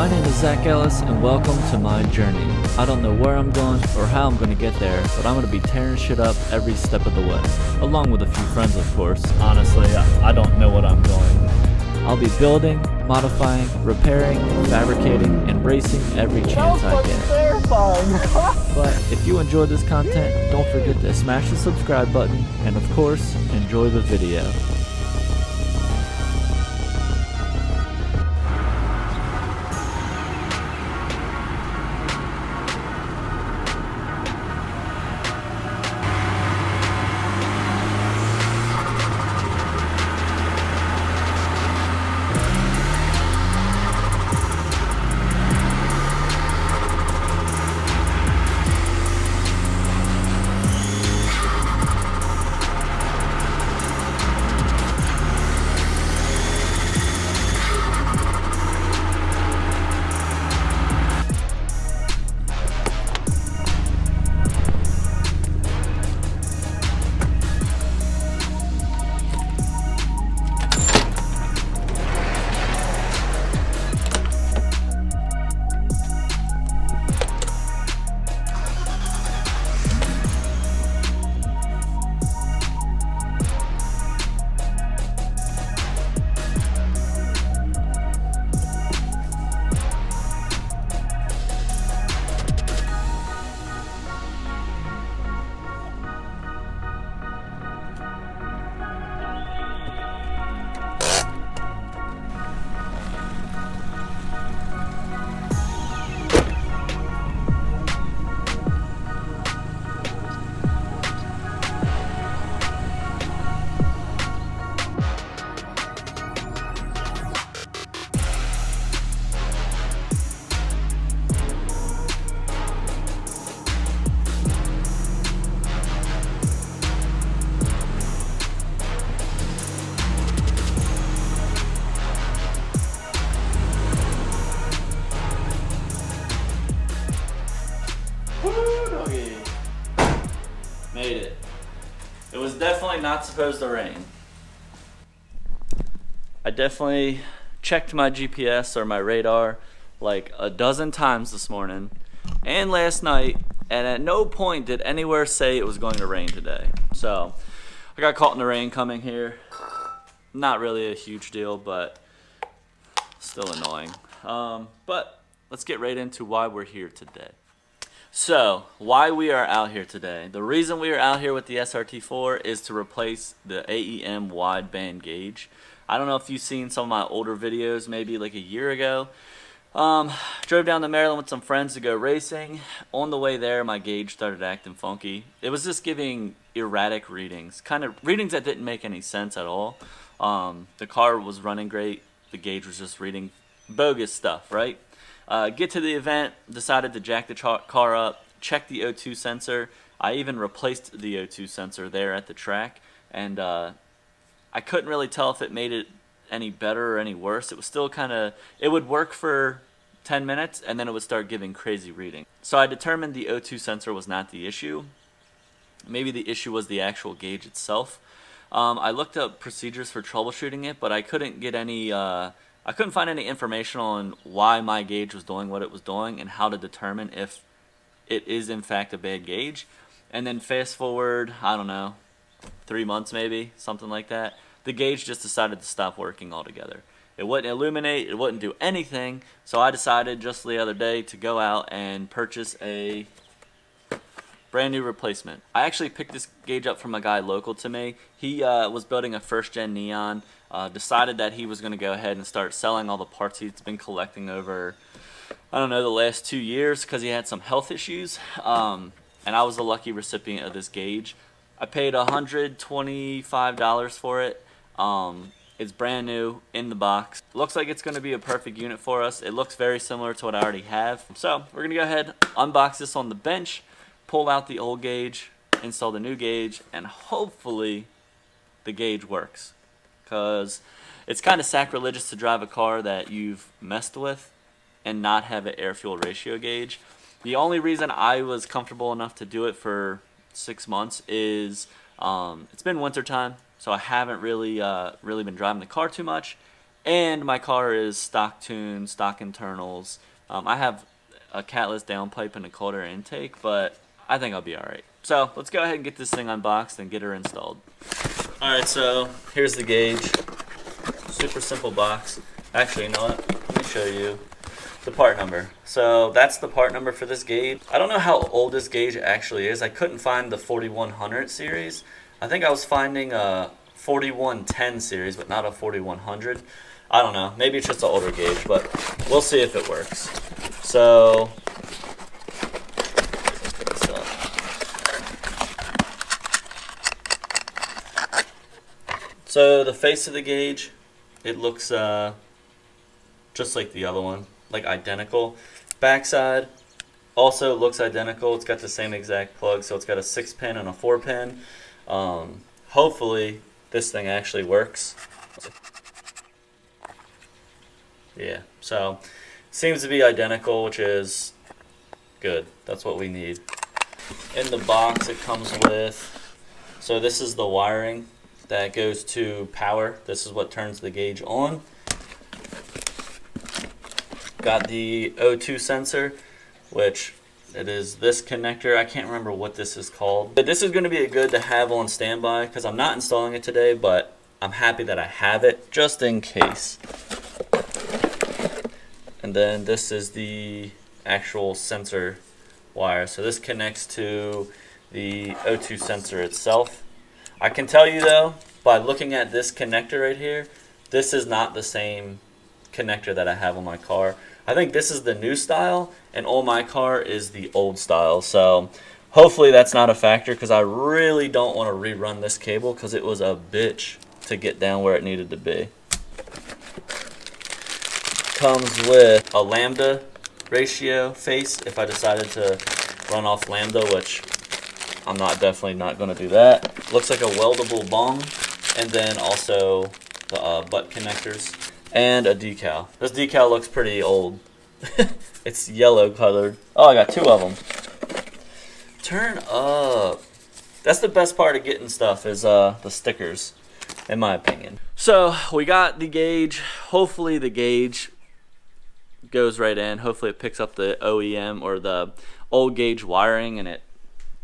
name is Zach Ellis, and welcome to my journey. I don't know where I'm going or how I'm going to get there, but I'm going to be tearing shit up every step of the way, along with a few friends, of course. Honestly, I don't know what I'm doing. I'll be building, modifying, repairing, fabricating, and racing every chance I get. But if you enjoy this content, don't forget to smash the subscribe button, and of course, enjoy the video. Made it. It was definitely not supposed to rain. I definitely checked my GPS or my radar like a dozen times this morning and last night, and at no point did anywhere say it was going to rain today. So I got caught in the rain coming here. Not really a huge deal, but still annoying. But let's get right into why we're here today. So, why we are out here today. The reason we are out here with the SRT4 is to replace the AEM wideband gauge. I don't know if you've seen some of my older videos, maybe like a year ago. Drove down to Maryland with some friends to go racing. On the way there, my gauge started acting funky. It was just giving erratic readings, kind of readings that didn't make any sense at all. The car was running great. The gauge was just reading bogus stuff, right? Get to the event, decided to jack the car up, check the O2 sensor. I even replaced the O2 sensor there at the track, and I couldn't really tell if it made it any better or any worse. It was still kind of, it would work for 10 minutes, and then it would start giving crazy reading. So I determined the O2 sensor was not the issue. Maybe the issue was the actual gauge itself. I looked up procedures for troubleshooting it, but I couldn't get any... I couldn't find any information on why my gauge was doing what it was doing and how to determine if it is in fact a bad gauge. And then fast forward, I don't know, 3 months maybe, something like that, the gauge just decided to stop working altogether. It wouldn't illuminate, it wouldn't do anything, so I decided just the other day to go out and purchase a brand new replacement. I actually picked this gauge up from a guy local to me. He was building a first gen Neon. Decided that he was going to go ahead and start selling all the parts he's been collecting over, I don't know, the last 2 years because he had some health issues. And I was the lucky recipient of this gauge. I paid $125 for it. It's brand new in the box. Looks like it's going to be a perfect unit for us. It looks very similar to what I already have. So we're going to go ahead, unbox this on the bench, pull out the old gauge, install the new gauge, and hopefully the gauge works. Because it's kind of sacrilegious to drive a car that you've messed with and not have an air-fuel ratio gauge. The only reason I was comfortable enough to do it for 6 months is it's been winter time, so I haven't really been driving the car too much, And my car is stock tuned, stock internals. I have a catless downpipe and a cold air intake, but I think I'll be alright. So let's go ahead and get this thing unboxed and get her installed. Alright, so here's the gauge. Super simple box. Actually, you know what? Let me show you the part number. So that's the part number for this gauge. I don't know how old this gauge actually is. I couldn't find the 4100 series. I think I was finding a 4110 series, but not a 4100. I don't know. Maybe it's just an older gauge, but we'll see if it works. So, so the face of the gauge, it looks just like the other one, like identical. Backside also looks identical. It's got the same exact plug, so it's got a 6-pin and a 4-pin. Hopefully this thing actually works. Yeah, so seems to be identical, which is good. That's what we need. In the box it comes with, so this is the wiring that goes to power. This is what turns the gauge on. Got the O2 sensor, which it is this connector. I can't remember what this is called. But this is going to be good to have on standby because I'm not installing it today, but I'm happy that I have it just in case. And then this is the actual sensor wire. So this connects to the O2 sensor itself. I can tell you though, by looking at this connector right here, this is not the same connector that I have on my car. I think this is the new style, and on my car is the old style. So hopefully that's not a factor, because I really don't want to rerun this cable because it was a bitch to get down where it needed to be. Comes with a lambda ratio face if I decided to run off lambda, which I'm definitely not going to do that. Looks like a weldable bung, and then also the butt connectors and a decal. This decal looks pretty old. It's yellow colored. Oh, I got 2 of them. Turn up. That's the best part of getting stuff is the stickers, in my opinion. So we got the gauge. Hopefully the gauge goes right in. Hopefully it picks up the OEM or the old gauge wiring and it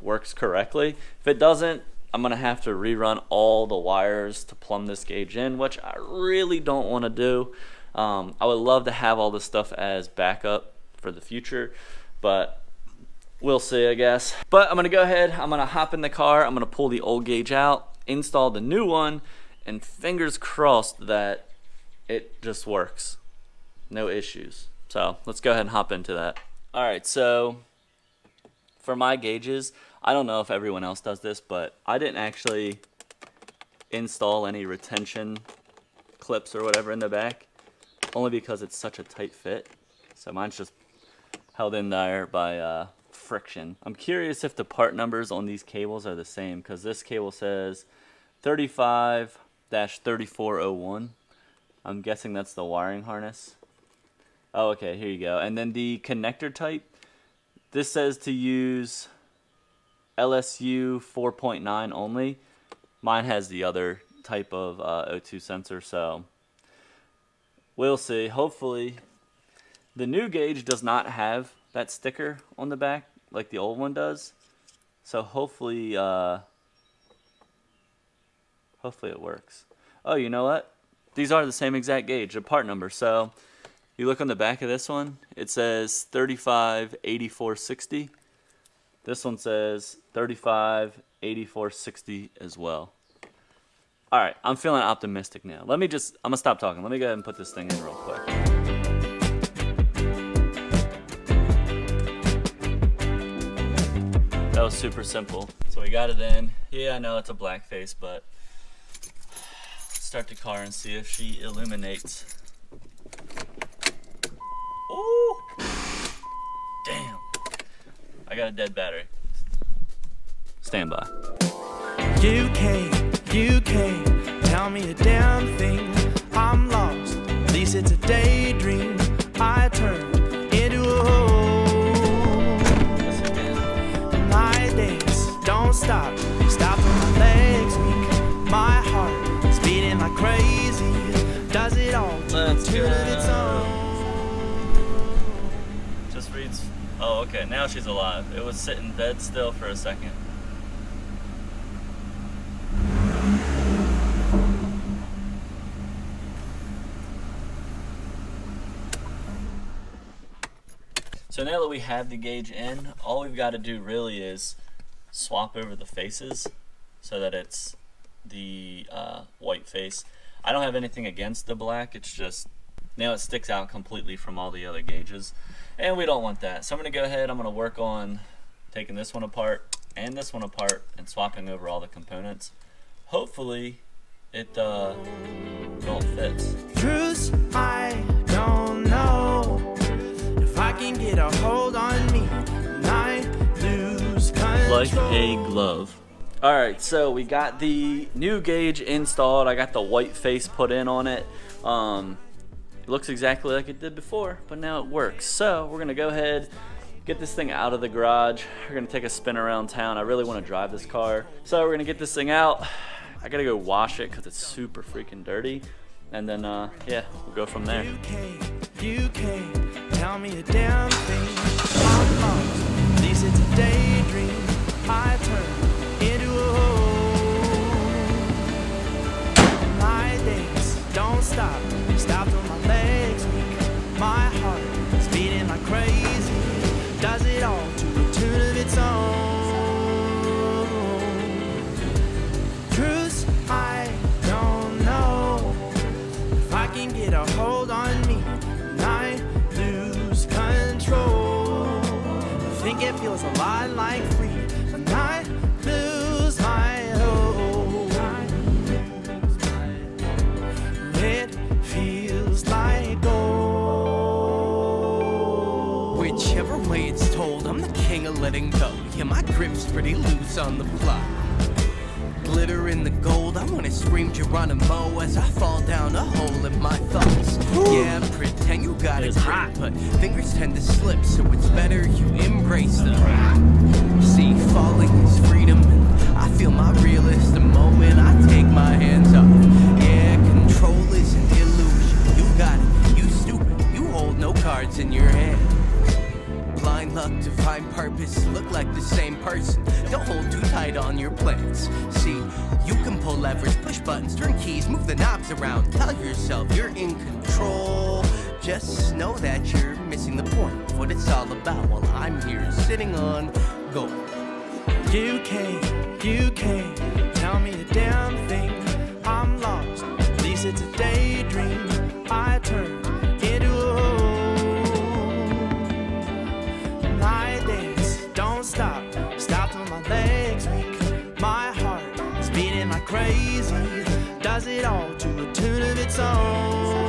works correctly. If it doesn't, I'm going to have to rerun all the wires to plumb this gauge in, which I really don't want to do. I would love to have all this stuff as backup for the future, but we'll see, I guess. But I'm going to go ahead, I'm going to hop in the car, I'm going to pull the old gauge out, install the new one, and fingers crossed that it just works. No issues. So let's go ahead and hop into that. Alright, so for my gauges, I don't know if everyone else does this, but I didn't actually install any retention clips or whatever in the back, only because it's such a tight fit. So mine's just held in there by friction. I'm curious if the part numbers on these cables are the same, because this cable says 35-3401. I'm guessing that's the wiring harness. Oh, okay, here you go. And then the connector type, this says to use LSU 4.9 only. Mine has the other type of O2 sensor, so we'll see. Hopefully, the new gauge does not have that sticker on the back like the old one does. So hopefully it works. Oh, you know what? These are the same exact gauge, the part number. So you look on the back of this one, it says 358460. This one says 358460 as well. Alright, I'm feeling optimistic now. I'm gonna stop talking. Let me go ahead and put this thing in real quick. That was super simple. So we got it in. Yeah, I know it's a black face, but let's start the car and see if she illuminates. Ooh! Damn. I got a dead battery. Stand by. You can't tell me a damn thing. I'm lost, at least it's a daydream. I turn into a hole. My days don't stop when my legs weak. My heart is beating like crazy. Does it all to she's... Oh, okay, now she's alive. It was sitting dead still for a second. So now that we have the gauge in, all we've got to do really is swap over the faces so that it's the white face. I don't have anything against the black, it's just now it sticks out completely from all the other gauges, and we don't want that. So I'm going to go ahead, I'm going to work on taking this one apart and this one apart and swapping over all the components. Hopefully it all fits. Truth, I don't know if I can get a hold on me and I lose control. Like a glove. Alright, so we got the new gauge installed. I got the white face put in on it. It looks exactly like it did before, but now it works. So we're gonna go ahead, get this thing out of the garage. We're gonna take a spin around town. I really want to drive this car. So we're gonna get this thing out. I gotta go wash it because it's super freaking dirty. And then, yeah, we'll go from there. You can't tell me a damn thing. I'm lost, at least it's a daydream. I turn into a hole. My days don't stop till my legs weak. My heart is beating like crazy. Does it all to a tune of its own. Truth, I don't know if I can get a hold on me and I lose control. I think it feels a lot like free when I lose my hold. It feels like gold. Whichever way it's told, I'm the king of letting go. Yeah, my grip's pretty loose on the plot. Glitter in the gold, I wanna scream Geronimo as I fall down a hole in my thoughts. Yeah, pretend you got it hot, but fingers tend to slip, so it's better you embrace them. See, falling is freedom, and I feel my realist the moment I take my hands off. Yeah, control is an illusion, you got it, you stupid, you hold no cards in your hand. Blind luck to find purpose, look like the same person. Don't hold too tight on your plans. See, you can pull levers, push buttons, turn keys, move the knobs around. Tell yourself you're in control. Just know that you're missing the point of what it's all about while I'm here sitting on gold. You can't tell me a damn thing. I'm lost, at least it's a daydream. I turn into a hole. My days don't stop till my legs weak. My heart is beating like crazy. Does it all to a tune of its own.